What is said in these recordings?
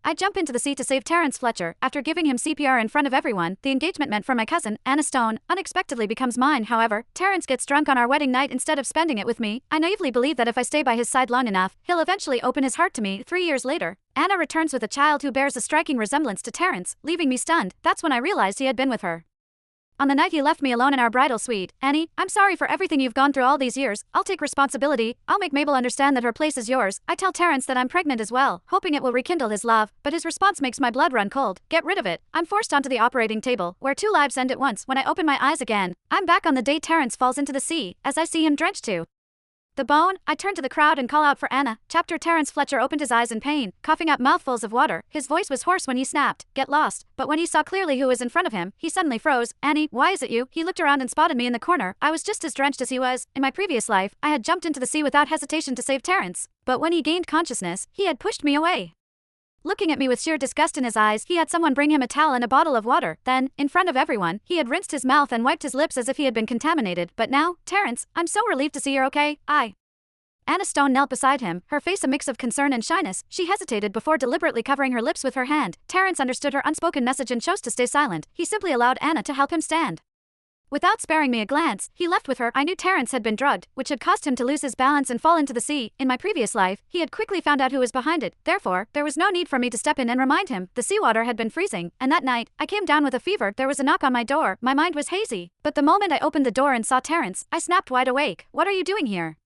I jump into the sea to save Terrence Fletcher. After giving him CPR in front of everyone, the engagement meant for my cousin, Anna Stone, unexpectedly becomes mine. However, Terrence gets drunk on our wedding night instead of spending it with me. I naively believe that if I stay by his side long enough, he'll eventually open his heart to me. 3 years later, Anna returns with a child who bears a striking resemblance to Terrence, leaving me stunned. That's when I realized he had been with her. On the night he left me alone in our bridal suite, Annie, I'm sorry for everything you've gone through all these years. I'll take responsibility. I'll make Mabel understand that her place is yours. I tell Terrence that I'm pregnant as well, hoping it will rekindle his love, but his response makes my blood run cold. Get rid of it. I'm forced onto the operating table, where 2 lives end at once. When I open my eyes again, I'm back on the day Terrence falls into the sea, as I see him drenched to the bone. I turn to the crowd and call out for Anna. Terrence Fletcher opened his eyes in pain, coughing up mouthfuls of water. His voice was hoarse when he snapped, "Get lost." But when he saw clearly who was in front of him, he suddenly froze. "Annie, why is it you?" He looked around and spotted me in the corner. I was just as drenched as he was. In my previous life, I had jumped into the sea without hesitation to save Terrence. But when he gained consciousness, he had pushed me away. Looking at me with sheer disgust in his eyes, he had someone bring him a towel and a bottle of water. Then, in front of everyone, he had rinsed his mouth and wiped his lips as if he had been contaminated. But now, Terrence, I'm so relieved to see you're okay. Anna Stone knelt beside him, her face a mix of concern and shyness. She hesitated before deliberately covering her lips with her hand. Terrence understood her unspoken message and chose to stay silent. He simply allowed Anna to help him stand. Without sparing me a glance, he left with her. I knew Terrence had been drugged, which had caused him to lose his balance and fall into the sea. In my previous life, he had quickly found out who was behind it. Therefore, there was no need for me to step in and remind him. The seawater had been freezing, and that night, I came down with a fever. There was a knock on my door. My mind was hazy. But the moment I opened the door and saw Terrence, I snapped wide awake. "What are you doing here?"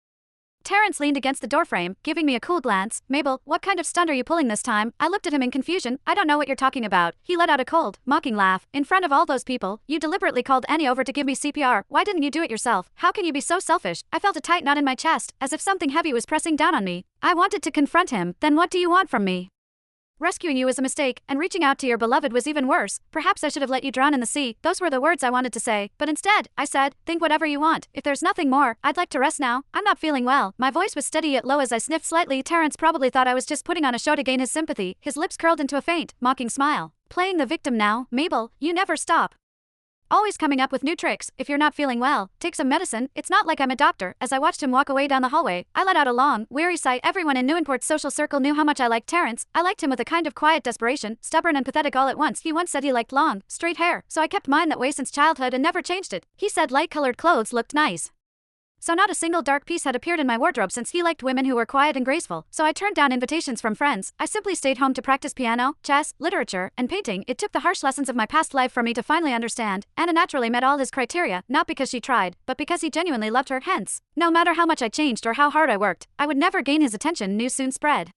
Terrence leaned against the doorframe, giving me a cool glance. "Mabel, what kind of stunt are you pulling this time?" I looked at him in confusion. "I don't know what you're talking about." He let out a cold, mocking laugh. "In front of all those people, you deliberately called Annie over to give me CPR. Why didn't you do it yourself? How can you be so selfish?" I felt a tight knot in my chest, as if something heavy was pressing down on me. I wanted to confront him. "Then what do you want from me? Rescuing you was a mistake, and reaching out to your beloved was even worse. Perhaps I should have let you drown in the sea." Those were the words I wanted to say, but instead, I said, "Think whatever you want. If there's nothing more, I'd like to rest now. I'm not feeling well." My voice was steady yet low as I sniffed slightly. Terrence probably thought I was just putting on a show to gain his sympathy. His lips curled into a faint, mocking smile. "Playing the victim now, Mabel, you never stop. Always coming up with new tricks. If you're not feeling well, take some medicine. It's not like I'm a doctor." As I watched him walk away down the hallway, I let out a long, weary sigh. Everyone in Newinport's social circle knew how much I liked Terrence. I liked him with a kind of quiet desperation, stubborn and pathetic all at once. He once said he liked long, straight hair, so I kept mine that way since childhood and never changed it. He said light-colored clothes looked nice, so not a single dark piece had appeared in my wardrobe since he liked women who were quiet and graceful. So I turned down invitations from friends. I simply stayed home to practice piano, chess, literature, and painting. It took the harsh lessons of my past life for me to finally understand. Anna naturally met all his criteria, not because she tried, but because he genuinely loved her. Hence, no matter how much I changed or how hard I worked, I would never gain his attention. News soon spread